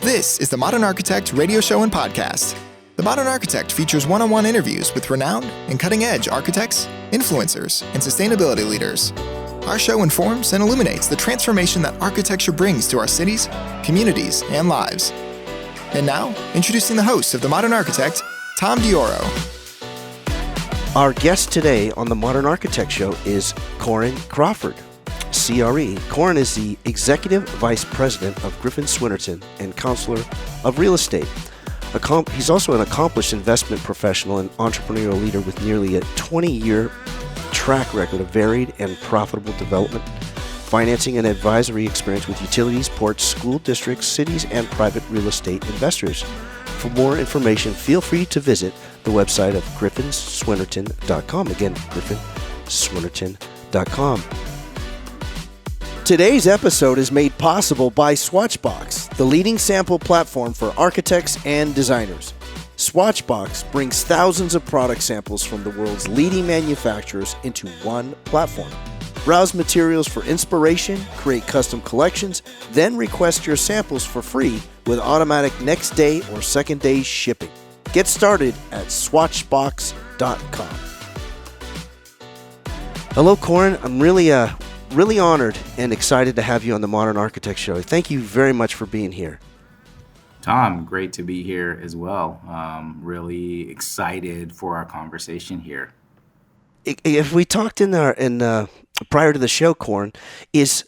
This is the Modern Architect radio show and podcast. The Modern Architect features one-on-one interviews with renowned and cutting-edge architects, influencers, and sustainability leaders. Our show informs and illuminates the transformation that architecture brings to our cities, communities, and lives. And now, introducing the host of the Modern Architect, Tom Dioro. Our guest today on the Modern Architect Show is Korin Crawford, CRE. Korin is the Executive Vice President of Griffin, Swinerton, and Counselor of Real Estate. He's also an accomplished investment professional and entrepreneurial leader with nearly a 20-year track record of varied and profitable development, financing, and advisory experience with utilities, ports, school districts, cities, and private real estate investors. For more information, feel free to visit the website of griffinswinerton.com. Again, griffinswinerton.com. Today's episode is made possible by Swatchbox, the leading sample platform for architects and designers. Swatchbox brings thousands of product samples from the world's leading manufacturers into one platform. Browse materials for inspiration, create custom collections, then request your samples for free with automatic next day or second day shipping. Get started at swatchbox.com. Hello, Korin. I'm really honored and excited to have you on the Modern Architect Show. Thank you very much for being here. Tom, great to be here as well. Really excited for our conversation here. If we talked prior to the show, Korin, is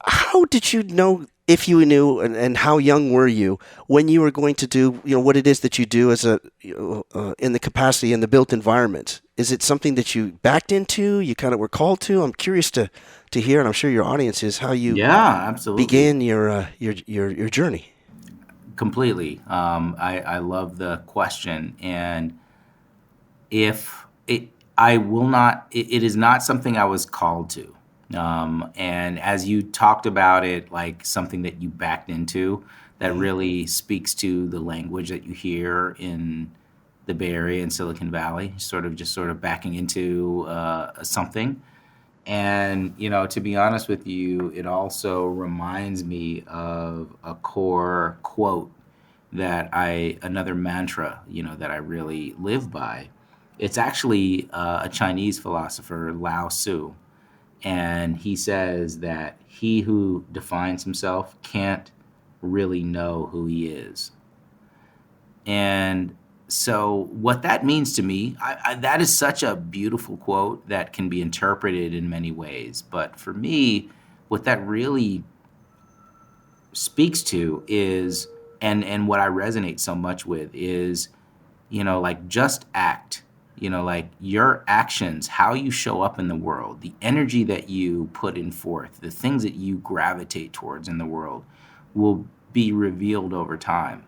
how did you know, if you knew, and how young were you when you were going to do what it is that you do as in the capacity in the built environment? Is it something that you backed into, you kind of were called to? I'm curious to hear, and I'm sure your audience is, how you absolutely began your journey. Completely. I love the question, and it is not something I was called to. And as you talked about it, like something that you backed into, that really speaks to the language that you hear in the Bay Area and Silicon Valley, sort of backing into something. And, to be honest with you, it also reminds me of a core quote another mantra, that I really live by. It's actually a Chinese philosopher, Lao Tzu. And he says that he who defines himself can't really know who he is. And so what that means to me, that is such a beautiful quote that can be interpreted in many ways. But for me, what that really speaks to is, and what I resonate so much with is, just act. Like your actions, how you show up in the world, the energy that you put in forth, the things that you gravitate towards in the world will be revealed over time.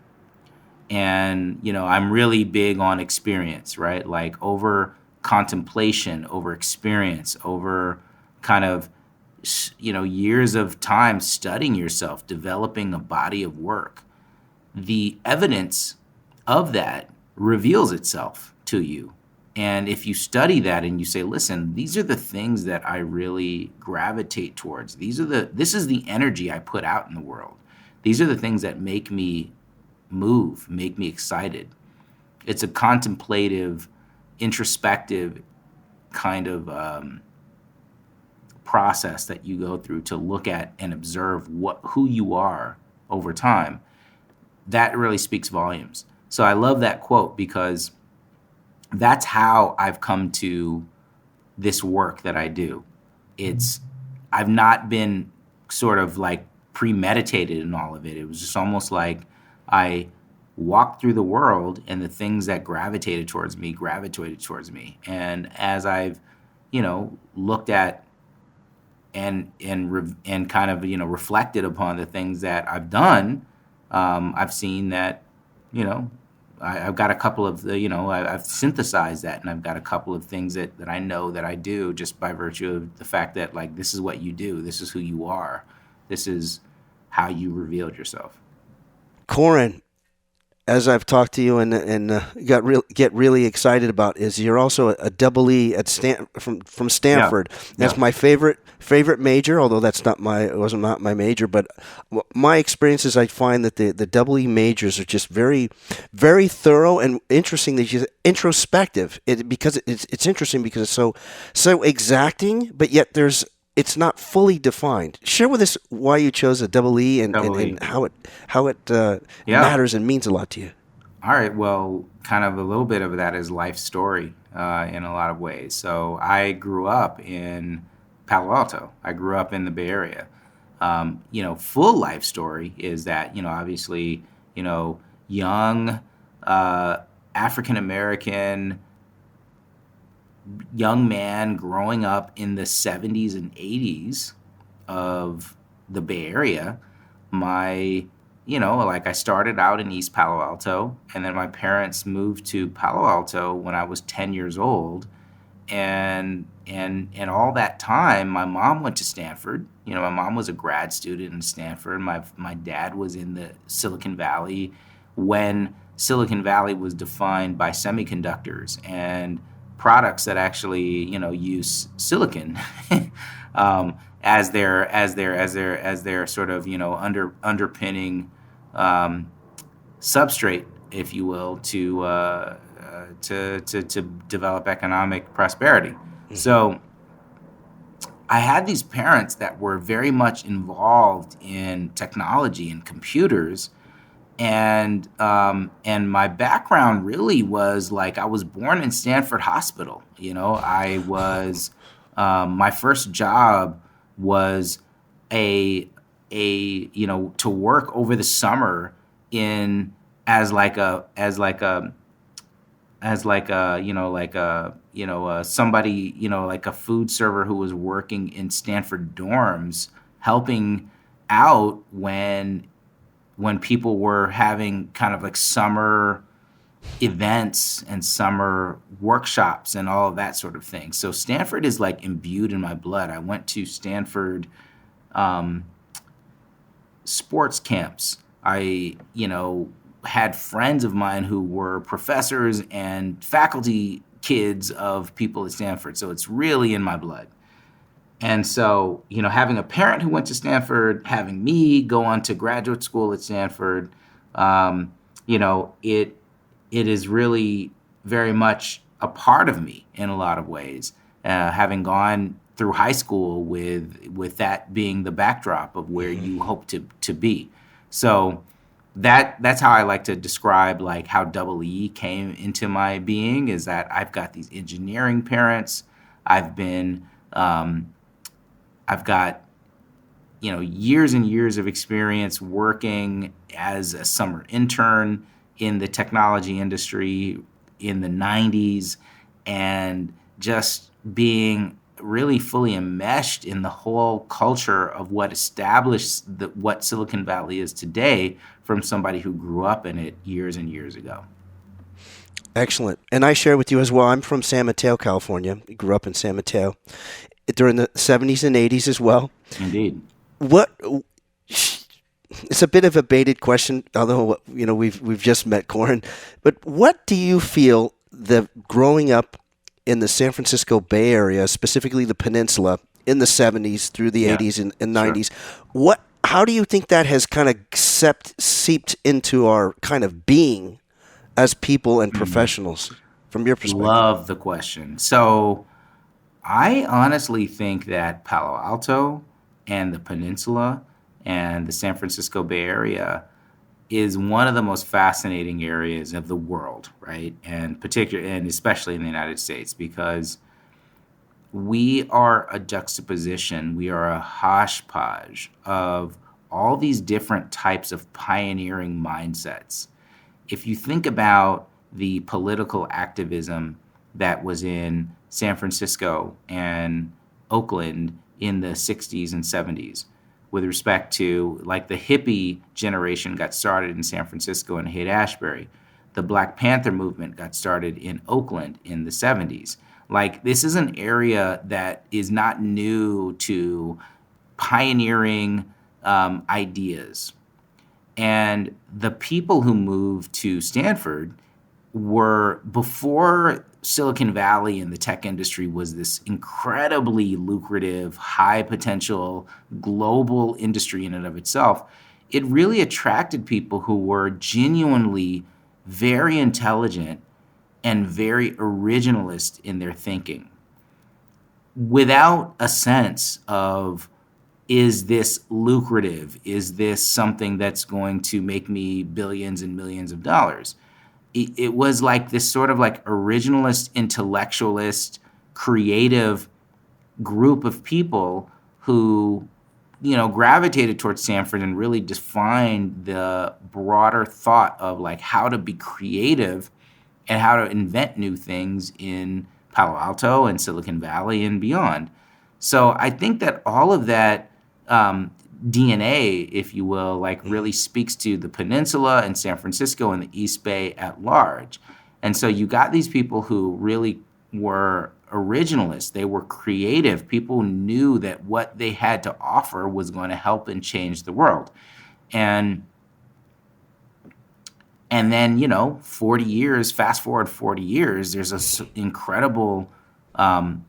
And, I'm really big on experience, right? Like over contemplation, over experience, over kind of, years of time studying yourself, developing a body of work. The evidence of that reveals itself to you. And if you study that and you say, listen, these are the things that I really gravitate towards. This is the energy I put out in the world. These are the things that make me move, make me excited. It's a contemplative, introspective kind of process that you go through to look at and observe who you are over time. That really speaks volumes. So I love that quote because that's how I've come to this work that I do. I've not been sort of like premeditated in all of it. It was just almost like I walked through the world and the things that gravitated towards me. And as I've, looked at and kind of, reflected upon the things that I've done, I've seen that, I've got a couple of I've synthesized that, and I've got a couple of things that I know that I do just by virtue of the fact that, like, this is what you do. This is who you are. This is how you revealed yourself. Korin, as I've talked to you and get really excited about is you're also a double E at from Yeah. Stanford. That's Yeah. my favorite major, although it was not my major. But my experience is I find that the double E majors are just very, very thorough and interesting. That you introspective. Because it's interesting because it's so exacting, but yet it's not fully defined. Share with us why you chose a double E Double E. and how it Yeah. matters and means a lot to you. All right. Well, kind of a little bit of that is life story in a lot of ways. So I grew up in Palo Alto. I grew up in the Bay Area. Full life story is that, obviously, young African American young man growing up in the 70s and 80s of the Bay Area. I started out in East Palo Alto, and then my parents moved to Palo Alto when I was 10 years old. And all that time, my mom went to Stanford. My mom was a grad student in Stanford. My dad was in the Silicon Valley when Silicon Valley was defined by semiconductors and products that actually use silicon as their sort of underpinning substrate, if you will, to develop economic prosperity. So I had these parents that were very much involved in technology and computers, and my background really was like I was born in Stanford Hospital. I was my first job was to work over the summer in as somebody, like a food server who was working in Stanford dorms, helping out when people were having kind of like summer events and summer workshops and all of that sort of thing. So Stanford is like imbued in my blood. I went to Stanford sports camps. I, had friends of mine who were professors and faculty kids of people at Stanford. So it's really in my blood. And so, having a parent who went to Stanford, having me go on to graduate school at Stanford, it is really very much a part of me in a lot of ways. Having gone through high school with that being the backdrop of where you hope to be. So that's how I like to describe like how Double E came into my being, is that I've got these engineering parents. I've got years and years of experience working as a summer intern in the technology industry in the 90s, and just being really fully enmeshed in the whole culture of what established what Silicon Valley is today, from somebody who grew up in it years and years ago. Excellent. And I share with you as well, I'm from San Mateo, California. I grew up in San Mateo during the 70s and 80s as well. Indeed. It's a bit of a baited question, although we've just met Korin. But what do you feel that growing up in the San Francisco Bay Area, specifically the peninsula, in the 70s through the 80s and 90s, Sure. How do you think that has kind of seeped into our kind of being as people and professionals, from your perspective? Love the question. So I honestly think that Palo Alto and the peninsula and the San Francisco Bay Area is one of the most fascinating areas of the world, right? And especially in the United States, because we are a juxtaposition, we are a hodgepodge of all these different types of pioneering mindsets. If you think about the political activism that was in San Francisco and Oakland in the 60s and 70s, with respect to like the hippie generation got started in San Francisco and Haight-Ashbury. The Black Panther movement got started in Oakland in the 70s. Like, this is an area that is not new to pioneering ideas. And the people who moved to Stanford were, before Silicon Valley and the tech industry was this incredibly lucrative, high potential global industry in and of itself, it really attracted people who were genuinely very intelligent and very originalist in their thinking, without a sense of, is this lucrative? Is this something that's going to make me billions and millions of dollars? It was like this sort of like originalist, intellectualist, creative group of people who, gravitated towards Stanford and really defined the broader thought of like how to be creative and how to invent new things in Palo Alto and Silicon Valley and beyond. So I think that all of that DNA, if you will, like really speaks to the peninsula and San Francisco and the East Bay at large. And so you got these people who really were originalists. They were creative. People knew that what they had to offer was going to help and change the world. And then, 40 years, fast forward 40 years, there's this incredible I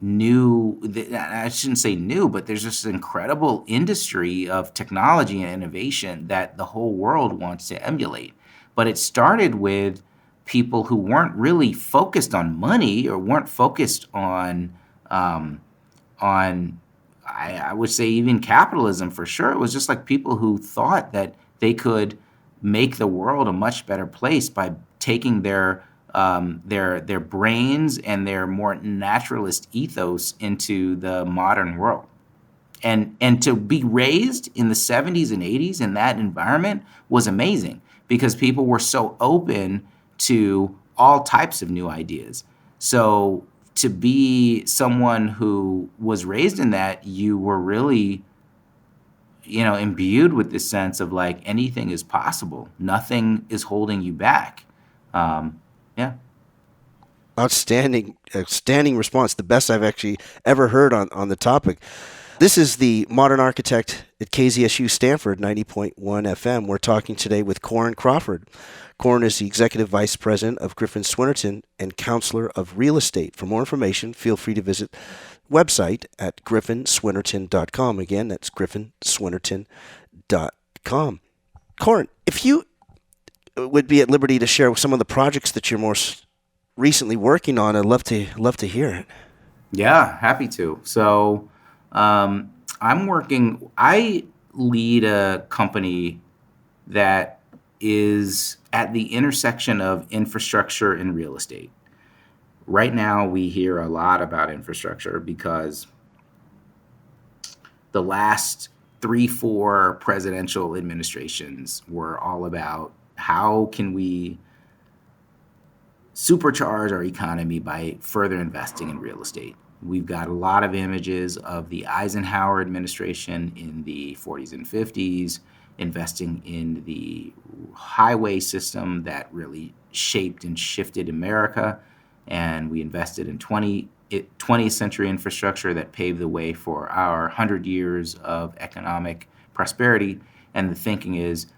shouldn't say new, but there's this incredible industry of technology and innovation that the whole world wants to emulate. But it started with people who weren't really focused on money or weren't focused on I would say even capitalism for sure. It was just like people who thought that they could make the world a much better place by taking their brains and their more naturalist ethos into the modern world. And to be raised in the 70s and 80s in that environment was amazing because people were so open to all types of new ideas. So to be someone who was raised in that, you were really, imbued with this sense of like anything is possible. Nothing is holding you back. Yeah. Outstanding response. The best I've actually ever heard on the topic. This is the Modern Architect at KZSU Stanford 90.1 FM. We're talking today with Korin Crawford. Korin is the Executive Vice President of Griffin Swinerton and Counselor of Real Estate. For more information, feel free to visit website at griffinswinerton.com. Again, that's griffinswinerton.com. Korin, if you would be at liberty to share some of the projects that you're most recently working on, I'd love to hear it. Yeah, happy to. So I lead a company that is at the intersection of infrastructure and real estate. Right now, we hear a lot about infrastructure because the last 3-4 presidential administrations were all about how can we supercharge our economy by further investing in real estate. We've got a lot of images of the Eisenhower administration in the 40s and 50s, investing in the highway system that really shaped and shifted America. And we invested in 20th century infrastructure that paved the way for our 100 years of economic prosperity. And the thinking is,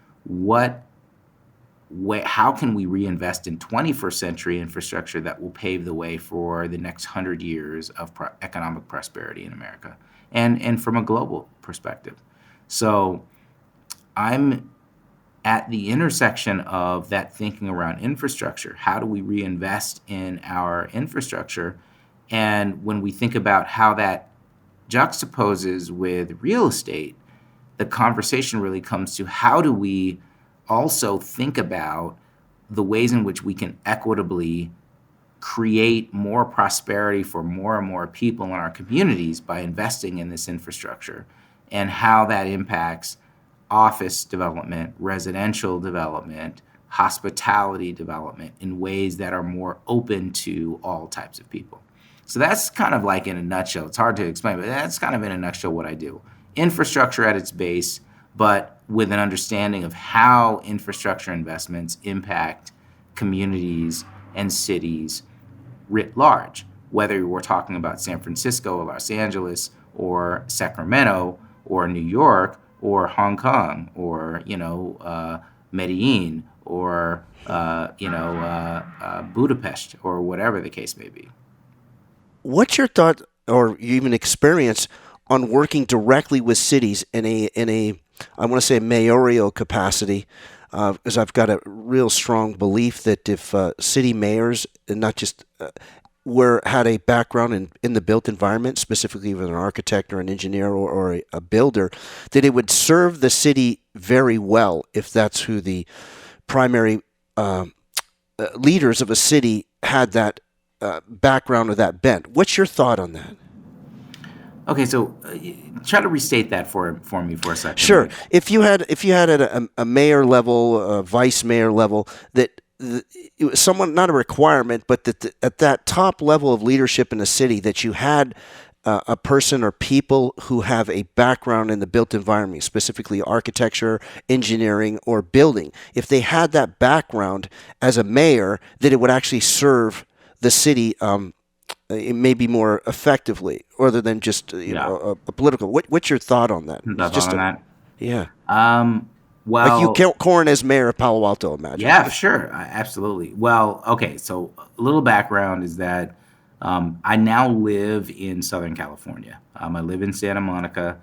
how can we reinvest in 21st century infrastructure that will pave the way for the next 100 years of economic prosperity in America and from a global perspective? So I'm at the intersection of that thinking around infrastructure. How do we reinvest in our infrastructure? And when we think about how that juxtaposes with real estate, the conversation really comes to how do we also think about the ways in which we can equitably create more prosperity for more and more people in our communities by investing in this infrastructure, and how that impacts office development, residential development, hospitality development in ways that are more open to all types of people. So that's kind of like in a nutshell. It's hard to explain, but that's kind of in a nutshell what I do. Infrastructure at its base, but with an understanding of how infrastructure investments impact communities and cities writ large, whether we're talking about San Francisco or Los Angeles or Sacramento or New York or Hong Kong or Medellin or Budapest or whatever the case may be. What's your thought or even experience on working directly with cities in a I want to say mayoral capacity? Because I've got a real strong belief that if city mayors, and not just had a background in the built environment, specifically with an architect or an engineer or a builder, that it would serve the city very well if that's who the primary leaders of a city had that background or that bent. What's your thought on that? Okay, so try to restate that for me for a second. Sure. If you had at a mayor level, a vice mayor level, that it was somewhat not a requirement, but that at that top level of leadership in a city, that you had a person or people who have a background in the built environment, specifically architecture, engineering, or building. If they had that background as a mayor, that it would actually serve the city maybe more effectively, rather than just a political. What's your thought on that? That? Yeah. Well, like you count Korin as mayor of Palo Alto, imagine. Yeah, sure, absolutely. Well, okay, so a little background is that I now live in Southern California. I live in Santa Monica,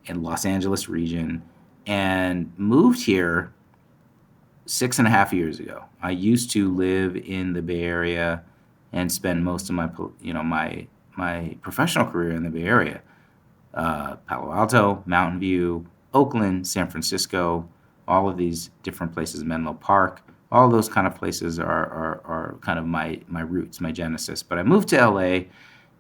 in Los Angeles region, and moved here 6.5 years ago. I used to live in the Bay Area and spend most of my professional career in the Bay Area. Palo Alto, Mountain View, Oakland, San Francisco, all of these different places, Menlo Park, all those kind of places are kind of my roots, my genesis. But I moved to LA,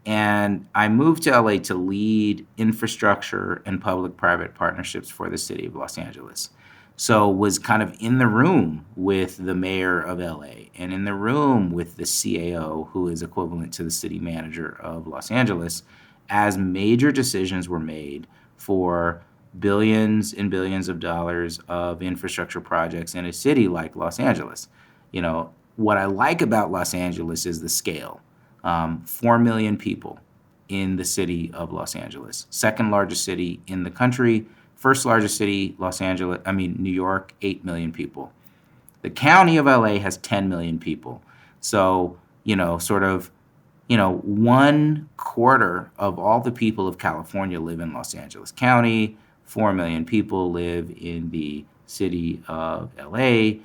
and I moved to LA to lead infrastructure and public-private partnerships for the city of Los Angeles. So was kind of in the room with the mayor of LA and in the room with the CAO, who is equivalent to the city manager of Los Angeles, as major decisions were made for billions and billions of dollars of infrastructure projects in a city like Los Angeles. What I like about Los Angeles is the scale. 4 million people in the city of Los Angeles, second largest city in the country. First largest city, New York, 8 million people. The county of LA has 10 million people. So, 1/4 of all the people of California live in Los Angeles County. 4 million people live in the city of LA.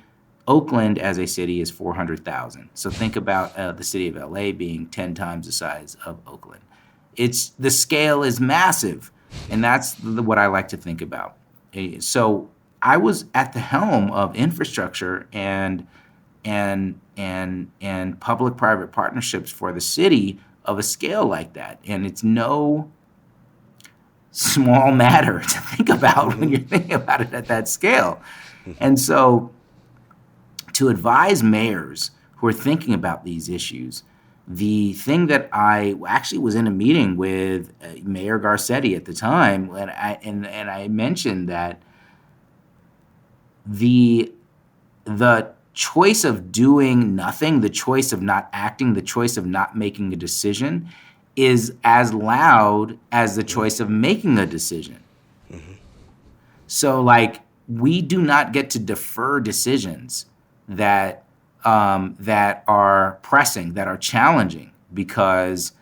Oakland as a city is 400,000. So think about the city of LA being 10 times the size of Oakland. The scale is massive. And that's what I like to think about. So I was at the helm of infrastructure and public-private partnerships for the city of a scale like that. And it's no small matter to think about when you're thinking about it at that scale. And so to advise mayors who are thinking about these issues, the thing that I actually was in a meeting with Mayor Garcetti at the time, and I mentioned that the choice of doing nothing, the choice of not acting, the choice of not making a decision is as loud as the choice of making a decision. Mm-hmm. So, we do not get to defer decisions that are pressing, that are challenging, because,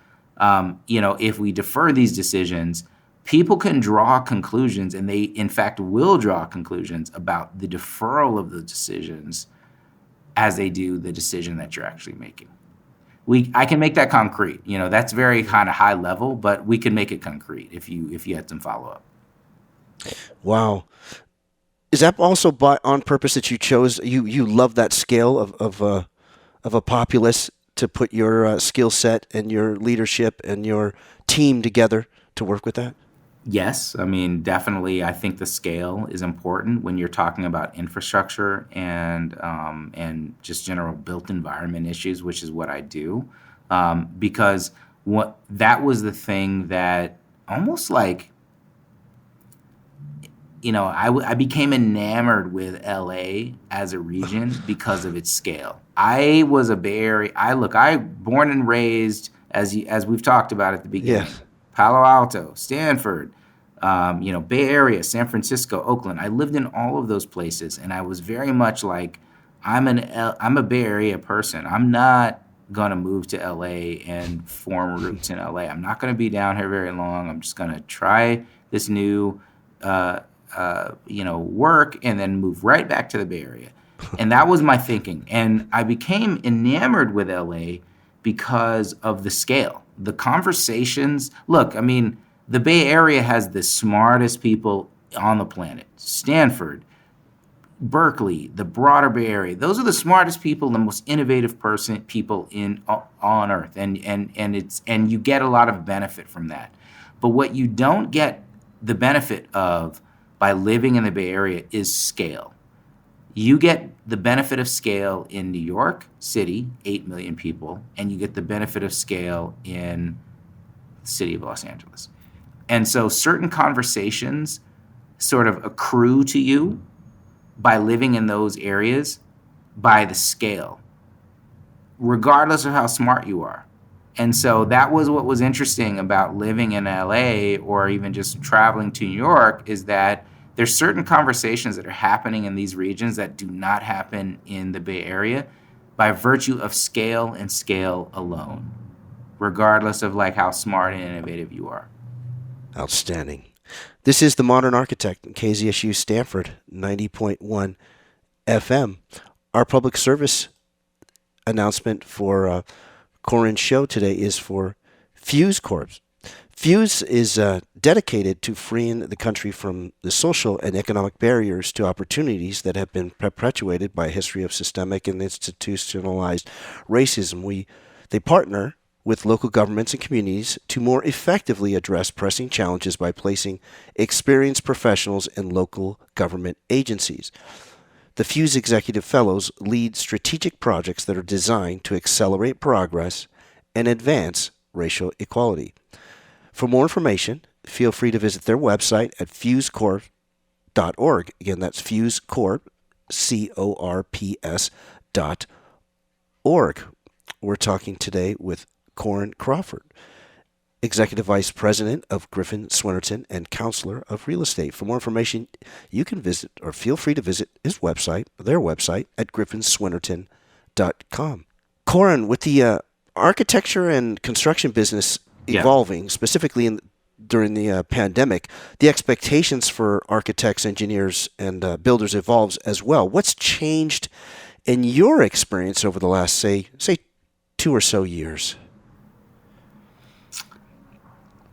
if we defer these decisions, people can draw conclusions, and they, in fact, will draw conclusions about the deferral of the decisions as they do the decision that you're actually making. I can make that concrete. That's very kind of high level, but we can make it concrete if you had some follow up. Wow. Is that also on purpose that you chose? You love that scale of a populace to put your skill set and your leadership and your team together to work with that? Yes, definitely. I think the scale is important when you're talking about infrastructure and just general built environment issues, which is what I do, because that was the thing that almost I became enamored with LA as a region because of its scale. I was a Bay Area. I born and raised, as we've talked about at the beginning. Yes. Palo Alto, Stanford, Bay Area, San Francisco, Oakland. I lived in all of those places, and I was very much like, I'm a Bay Area person. I'm not gonna move to LA and form roots in LA. I'm not gonna be down here very long. I'm just gonna try this new, work, and then move right back to the Bay Area. And that was my thinking. And I became enamored with LA because of the scale, the conversations. Look, I mean, the Bay Area has the smartest people on the planet. Stanford, Berkeley, the broader Bay Area. Those are the smartest people, the most innovative people on Earth, and you get a lot of benefit from that. But what you don't get the benefit of by living in the Bay Area is scale. You get the benefit of scale in New York City, 8 million people, and you get the benefit of scale in the city of Los Angeles. And so certain conversations sort of accrue to you by living in those areas by the scale, regardless of how smart you are. And so that was what was interesting about living in LA or even just traveling to New York, is that there's certain conversations that are happening in these regions that do not happen in the Bay Area by virtue of scale and scale alone, regardless of like how smart and innovative you are. Outstanding. This is The Modern Architect, KZSU Stanford, 90.1 FM. Our public service announcement for Korin's show today is for Fuse Corps. Fuse is dedicated to freeing the country from the social and economic barriers to opportunities that have been perpetuated by a history of systemic and institutionalized racism. They partner with local governments and communities to more effectively address pressing challenges by placing experienced professionals in local government agencies. The Fuse Executive Fellows lead strategic projects that are designed to accelerate progress and advance racial equality. For more information, feel free to visit their website at fusecorp.org. Again, that's fusecorp, CORPS.org. We're talking today with Korin Crawford, Executive Vice President of Griffin, Swinerton, and Counselor of Real Estate. For more information, you can visit, or feel free to visit their website, at griffinswinnerton.com. Korin, with the architecture and construction business evolving, specifically during the pandemic, the expectations for architects, engineers, and builders evolves as well. What's changed in your experience over the last, say 2 or so years?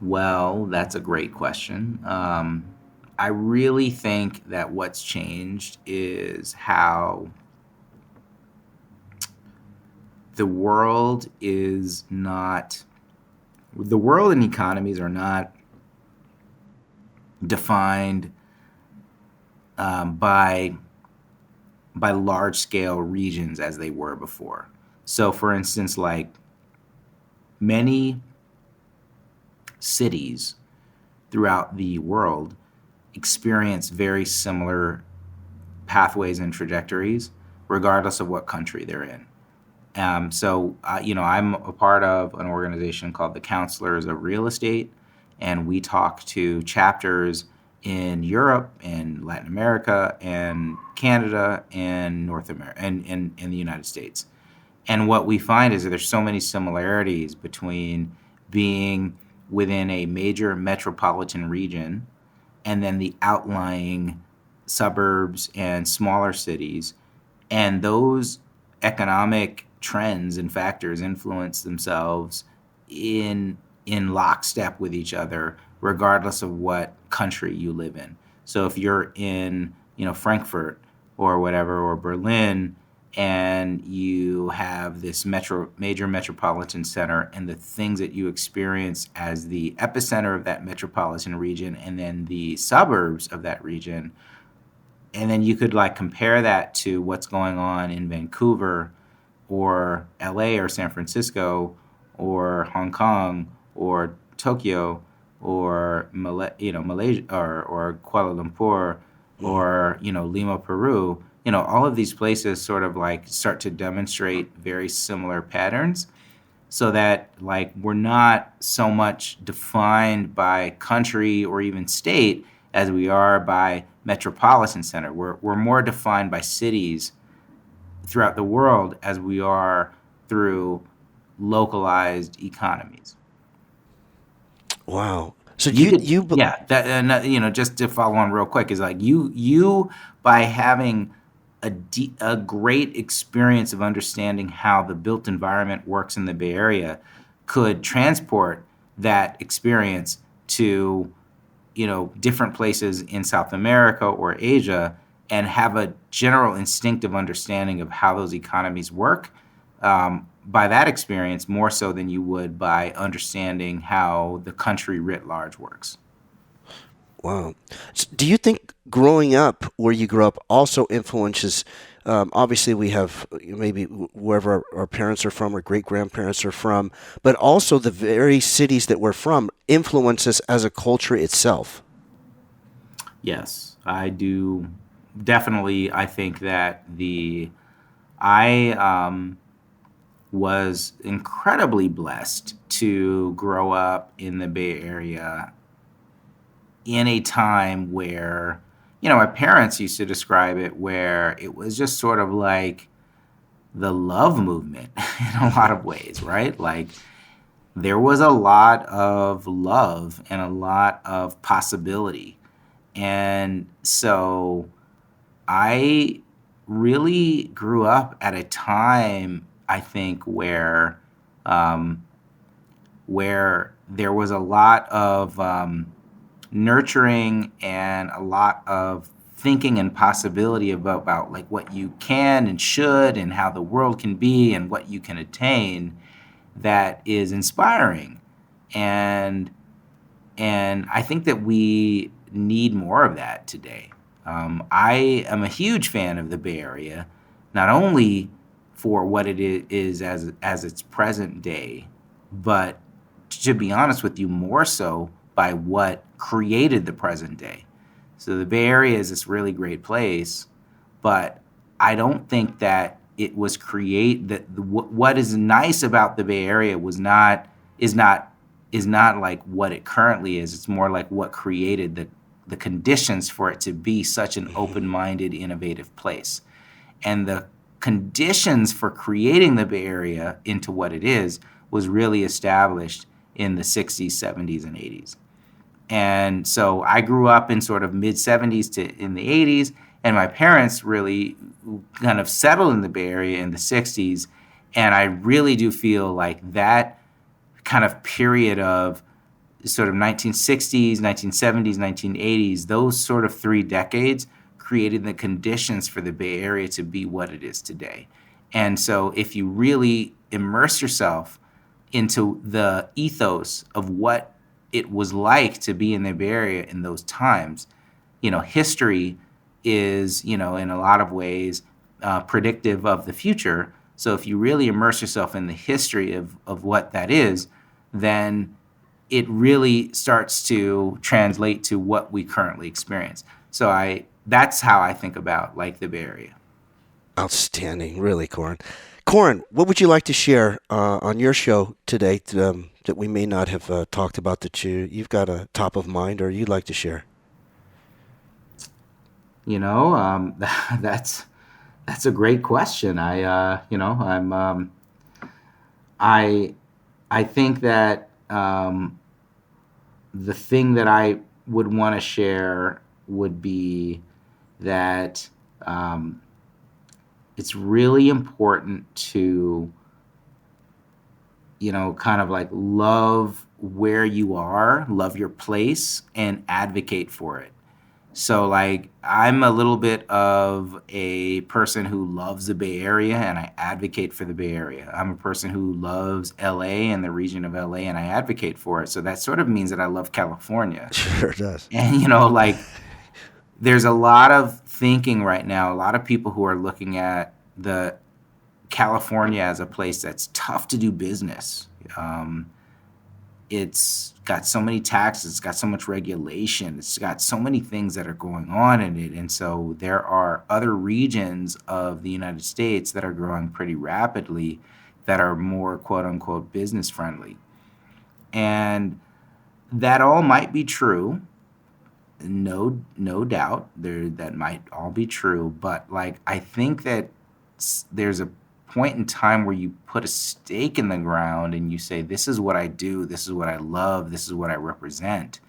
Well, that's a great question. I really think that what's changed is how the world and economies are not defined by large-scale regions as they were before. So, for instance, like many cities throughout the world experience very similar pathways and trajectories, regardless of what country they're in. I'm a part of an organization called the Counselors of Real Estate, and we talk to chapters in Europe and Latin America and Canada and North America and in the United States. And what we find is that there's so many similarities between being within a major metropolitan region and then the outlying suburbs and smaller cities. And those economic trends and factors influence themselves in lockstep with each other, regardless of what country you live in. So if you're in, Frankfurt or whatever, or Berlin, and you have this major metropolitan center and the things that you experience as the epicenter of that metropolitan region and then the suburbs of that region, and then you could compare that to what's going on in Vancouver or LA or San Francisco or Hong Kong or Tokyo or Malaysia or Kuala Lumpur or Lima, Peru. All of these places sort of start to demonstrate very similar patterns. so that like we're not so much defined by country or even state as we are by metropolitan center. We're more defined by cities throughout the world as we are through localized economies. Wow. So Yeah, that just to follow on real quick is like you by having a great experience of understanding how the built environment works in the Bay Area could transport that experience to different places in South America or Asia and have a general instinctive understanding of how those economies work by that experience more so than you would by understanding how the country writ large works. Wow. So do you think growing up where you grew up also influences? Obviously, we have maybe wherever our parents are from or great grandparents are from, but also the very cities that we're from influence us as a culture itself. Yes, I do. Definitely, I think that I was incredibly blessed to grow up in the Bay Area in a time where, my parents used to describe it where it was just sort of like the love movement in a lot of ways, right? Like there was a lot of love and a lot of possibility. And so I really grew up at a time, I think, where there was a lot of nurturing and a lot of thinking and possibility about like what you can and should and how the world can be and what you can attain that is inspiring. And I think that we need more of that today. I am a huge fan of the Bay Area, not only for what it is as its present day, but to be honest with you, more so by what created the present day. So the Bay Area is this really great place, but I don't think that it was what is nice about the Bay Area is not like what it currently is. It's more like what created the conditions for it to be such an open-minded, innovative place. And the conditions for creating the Bay Area into what it is was really established in the 60s, 70s, and 80s. And so I grew up in sort of mid-70s to in the 80s, and my parents really kind of settled in the Bay Area in the 60s. And I really do feel like that kind of period of sort of 1960s, 1970s, 1980s, those sort of 3 decades created the conditions for the Bay Area to be what it is today. And so if you really immerse yourself into the ethos of what it was like to be in the Bay Area in those times, history is, in a lot of ways, predictive of the future. So if you really immerse yourself in the history of what that is, then it really starts to translate to what we currently experience. So that's how I think about like the Bay Area. Outstanding, really, Korin. Korin, what would you like to share on your show today that we may not have talked about that you've got a top of mind or you'd like to share? That's a great question. I think that the thing that I would want to share would be that it's really important to, kind of like love where you are, love your place, and advocate for it. So like I'm a little bit of a person who loves the Bay Area and I advocate for the Bay Area. I'm a person who loves LA and the region of LA and I advocate for it. So that sort of means that I love California. Sure does. And like there's a lot of thinking right now, a lot of people who are looking at the California as a place that's tough to do business. It's got so many taxes, it's got so much regulation, it's got so many things that are going on in it. And so there are other regions of the United States that are growing pretty rapidly that are more quote unquote business friendly. And that all might be true. No doubt that might all be true. But like, I think that there's a point in time where you put a stake in the ground and you say, this is what I do. This is what I love. This is what I represent.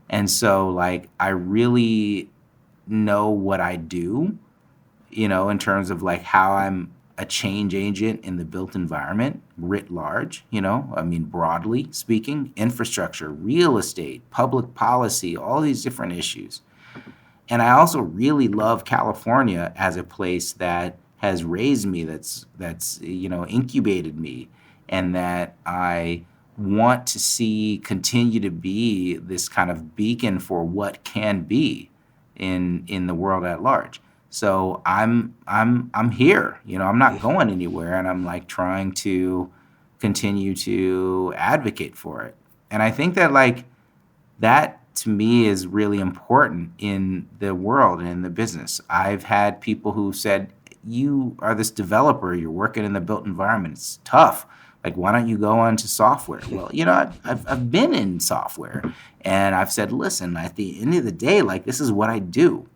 And so like, I really know what I do, in terms of like how I'm a change agent in the built environment writ large, broadly speaking, infrastructure, real estate, public policy, all these different issues. And I also really love California as a place that has raised me, that's incubated me, and that I want to see continue to be this kind of beacon for what can be in the world at large. So I'm here, I'm not going anywhere, and I'm like trying to continue to advocate for it. And I think that like that to me is really important in the world and in the business. I've had people who said, you are this developer, you're working in the built environment, it's tough. Like, why don't you go on to software? Well, I've been in software, and I've said, listen, at the end of the day, like, this is what I do.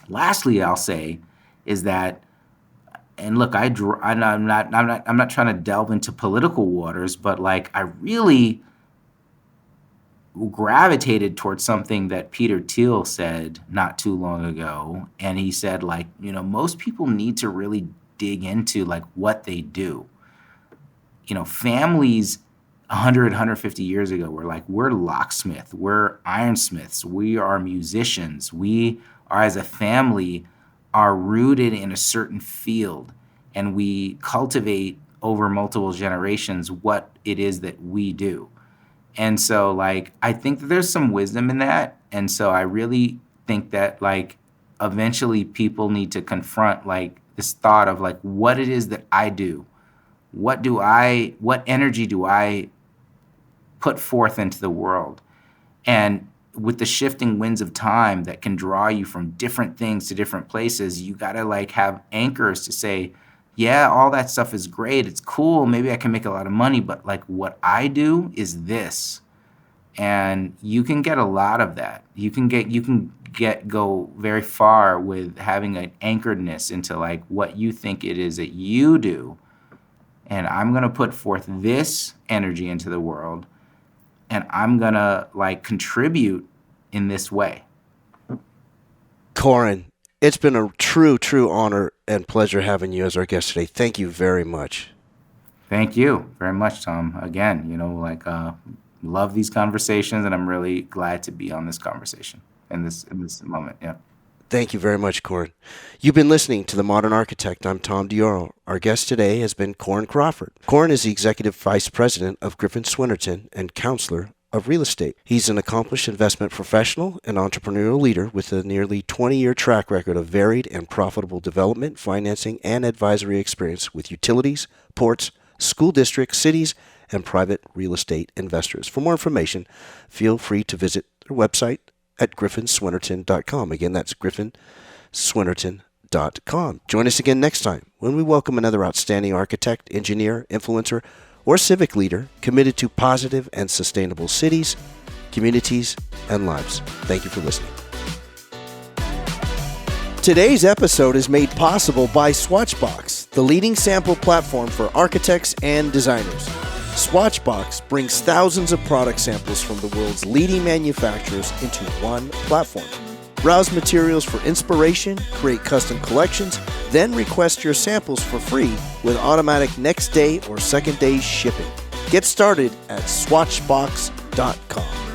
Lastly, I'll say is that, and look, I'm not trying to delve into political waters, but like, I really gravitated towards something that Peter Thiel said not too long ago, and he said, like, most people need to really dig into like what they do. Families 150 years ago were like, we're locksmith, we're ironsmiths, we are musicians, we are as a family are rooted in a certain field, and we cultivate over multiple generations what it is that we do. And so like, I think that there's some wisdom in that. And so I really think that like eventually people need to confront like this thought of like what it is that I do. What energy do I put forth into the world? And with the shifting winds of time that can draw you from different things to different places, you got to like have anchors to say, yeah, all that stuff is great. It's cool. Maybe I can make a lot of money, but like what I do is this. And you can get a lot of that. You can go very far with having an anchoredness into like what you think it is that you do. And I'm going to put forth this energy into the world, and I'm going to like contribute in this way. Korin, it's been a true honor and pleasure having you as our guest today. Thank you very much. Thank you very much, Tom. Again, love these conversations, and I'm really glad to be on this conversation in this moment. Yeah. Thank you very much, Korin. You've been listening to The Modern Architect. I'm Tom Dioro. Our guest today has been Korin Crawford. Korin is the Executive Vice President of Griffin, Swinerton and Counselor of Real Estate. He's an accomplished investment professional and entrepreneurial leader with a nearly 20-year track record of varied and profitable development, financing, and advisory experience with utilities, ports, school districts, cities, and private real estate investors. For more information, feel free to visit their website at griffinswinerton.com. Again, that's griffinswinerton.com. Join us again next time when we welcome another outstanding architect, engineer, influencer, or civic leader committed to positive and sustainable cities, communities, and lives. Thank you for listening. Today's episode is made possible by Swatchbox, the leading sample platform for architects and designers. Swatchbox brings thousands of product samples from the world's leading manufacturers into one platform. Browse materials for inspiration, create custom collections, then request your samples for free with automatic next day or second day shipping. Get started at swatchbox.com.